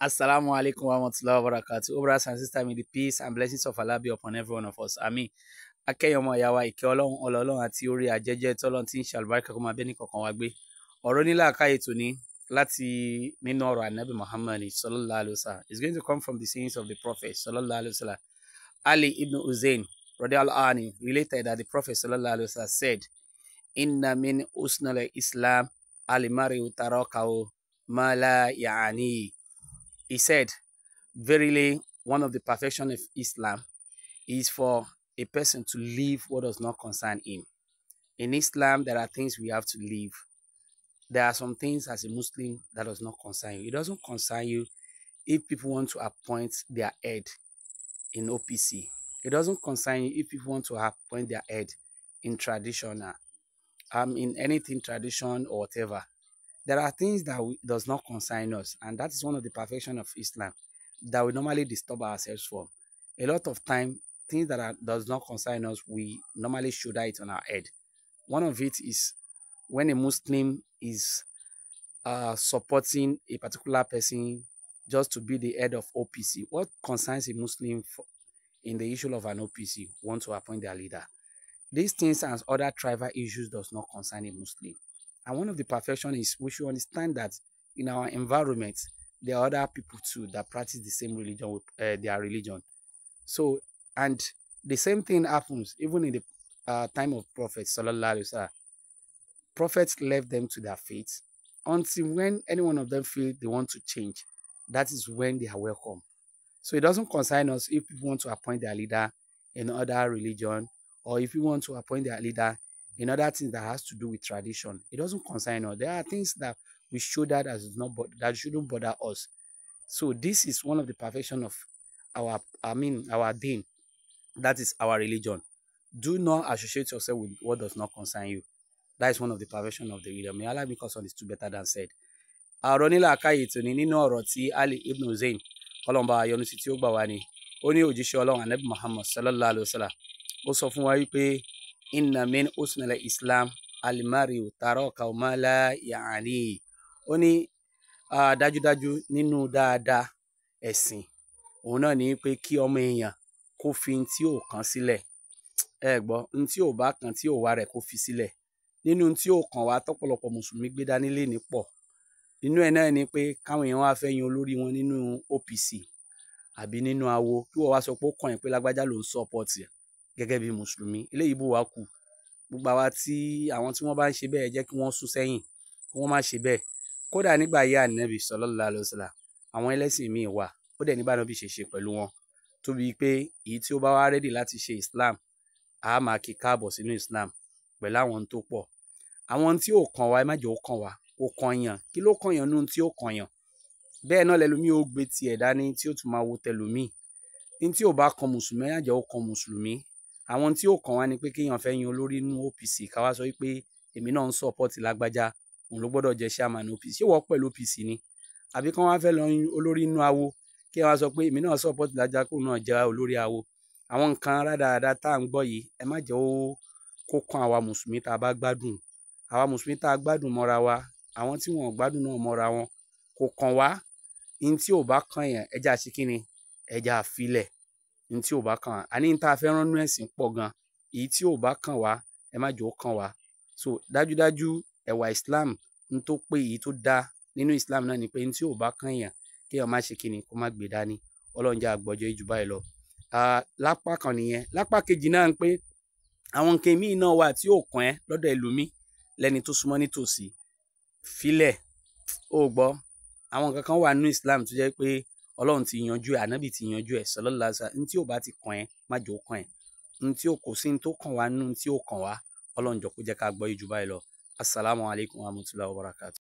Assalamu alaikum wa rahmatullahi wa barakatuh. Oh, brothers and sisters, may the peace and blessings of Allah be upon every one of us. Àmín. Akẹ́yọmọ ìyá wa ìkẹ́ Ọlọ́run ọlọ́run àti orí ajẹ́jẹ́ tọ́lọ́run tí ń ṣe àlùbáríkà kó máa bẹ́ ní kọ̀ọ̀kan wa gbé. Ọ̀rọ̀ nílà káyè tòní láti nínú ọ̀rọ̀ Ànábì Muhammad sallallahu alaihi wasallam. It's going to come from the sayings of the Prophet sallallahu alaihi wasallam. Ali ibn Uzayn radiyallahu anhu related that the Prophet sallallahu alaihi wasallam said, "Inna min usnal Islam al-mar'u tarakahu ma la ya'ani." He said, verily, one of the perfection of Islam is for a person to leave what does not concern him. In Islam, there are things we have to leave. There are some things as a Muslim that does not concern you. It doesn't concern you if people want to appoint their head in OPC. It doesn't concern you if people want to appoint their head in traditional, in anything tradition or whatever. There are things that does not concern us, and that is one of the perfection of Islam that we normally disturb ourselves from. A lot of time, things that does not concern us, we normally shoulder it on our head. One of it is when a Muslim is supporting a particular person just to be the head of OPC. What concerns a Muslim in the issue of an OPC want to appoint their leader? These things and other tribal issues does not concern a Muslim. And one of the perfection is we should understand that in our environment, there are other people too that practice the same religion with their religion. So, and the same thing happens even in the time of Prophet sallallahu alaihi wasallam. Prophets left them to their faith until when any one of them feel they want to change. That is when they are welcome. So it doesn't concern us if people want to appoint their leader in other religion, or if you want to appoint their leader in other things that has to do with tradition. It doesn't concern us. There are things that we show that that shouldn't bother us. So this is one of the perfection of our deen. That is our religion. Do not associate yourself with what does not concern you. That is one of the perfection of the religion. May Allah make us understood better than said. Ọ̀rọ̀ nílà káyè tòní nínú ọ̀rọ̀ tí Ali ibn Uzayn kọlọmba ayọnu sí tí ó gbà wá ní ó ní òjíṣẹ́ Ọlọ́run Ànábì Muhammad sallallahu alaihi wasallam ó sọ fún wa wípé inna min usnil Islam al-mar'u tarakahu ma la ya'ni. Ó ní dájúdájú nínú dáadáa ẹ̀sìn òun náà ní pé kí ọmọ èèyàn kó fi n tí ò kàn sílẹ̀. Ẹ gbọ́, n tí ò bá kàn tí ò wá rẹ̀ kó fi sílẹ̀. Nínú tí ò kàn wá tọ́pọ̀lọpọ̀ mùsùlùmí gbé dání lénìí pọ̀. Nínú ẹ̀ náà ni pé káwọn èèyàn wá fẹ́ yan olórí wọn nínú OPC àbí nínú awo kí wọ́n wá sọ pé ó kàn yín pé lágbájá ló ń sọ́pọ̀tì gẹ́gẹ́ bí mùsùlùmí. Eléyìí bò wá kù. Gbogbo àwa tí àwọn tí wọ́n bá ń ṣe bẹ́ẹ̀ jẹ́ kí wọ́n sún sẹ́yìn kí wọ́n má ṣe bẹ́ẹ̀. Kódà nígbà ayé Ànábì sallallahu alaihi wasallam àwọn ẹlẹ́sìn míì wà ó dẹ̀ ní bá Ànábì ṣe pẹ̀lú wọn tóbi pé èyí tí ó bá wá rẹ́dì láti ṣe Islam a máa kí káàbọ̀ sínú Islam pẹ̀lú àwọn tó pọ̀. Àwọn tí ò kàn wá ẹ má jẹ́ ó kàn wá kó kàn yàn kí ló kàn yàn nínú tí ó kàn yàn. Bẹ́ẹ̀ náà lẹ́lòmíì ó gbé tiẹ̀ dání tí ó tún máa wo tẹlòmíì. Ní tí ò bá kan mùsùlùmí ẹ má jẹ́ ó kan mùsùlùmí. Àwọn tí ó kàn wá ni pé kéèyàn fẹ́ yan olórí nínú OPC ká wá sọ wípé èmi náà ń sọ́pọ̀tì lágbájá òun ló gbọ́dọ̀ jẹ́ chairman OPC. Ṣé wọ́n pẹ̀lú OPC ni? Àbí kán wá fẹ́ lọ yan olórí nínú awo kí wọ́n sọ pé èmi náà sọ́pọ̀tì lágbájá kóun náà jẹ́ olórí awo. Àwọn nǹkan rádaràda tá à ń gbọ́ yìí ẹ má jẹ́ ó kó kan àwa mùsùlùmí tá a bá gbádùn. Àwa mùsùlùmí tá a gbádùn mọ́ra wa àwọn tí wọn ò gbádùn náà mọ́ra wọn kò kàn wá. Ní tí ò bá kàn yẹn ẹja ṣe kí ni ẹja àfilẹ̀. Ní tí ò bá kàn wá àní ní tá a fẹ́ rán nú ẹ̀sìn pọ̀ gan. Èyí tí ò bá kàn wá ẹ má jẹ́ ó kàn wá. So dájúdájú ẹwà Islam ní tó pé èyí tó dá nínú Islam náà ni pé ní tí ò bá kàn yẹn kí ẹ má ṣe kí ni kó má gbé dání. Ọlọ́run jẹ́ àgbọ́jọ́ ìjù báyìí lọ. Lápá kan nìyẹn. Lápá kejì náà ń pé àwọn nǹkan míì náà wà tí ò kàn ẹ́ lọ́dọ̀ ẹlòmíì lẹ́ni tó súnmọ́ nítòsí. Filẹ̀ ó gbọ́ àwọn nǹkan kan wà nínú Islam tó jẹ́ pé Ọlọ́run ti yanjú ẹ̀ Ànábì ti yanjú ẹ̀ sallallahu alaihi wasallam. Ní tí ò bá ti kàn ẹ́ má jẹ́ ó kàn ẹ́. Ní tí ò kò sí ní tó kàn wá nínú tí ò kàn wá Ọlọ́run jọ̀ọ́ kó jẹ́ ká gbọ́ ìjù báyìí lọ. Assalamu alaikum wa rahmatullahi wa barakatuh.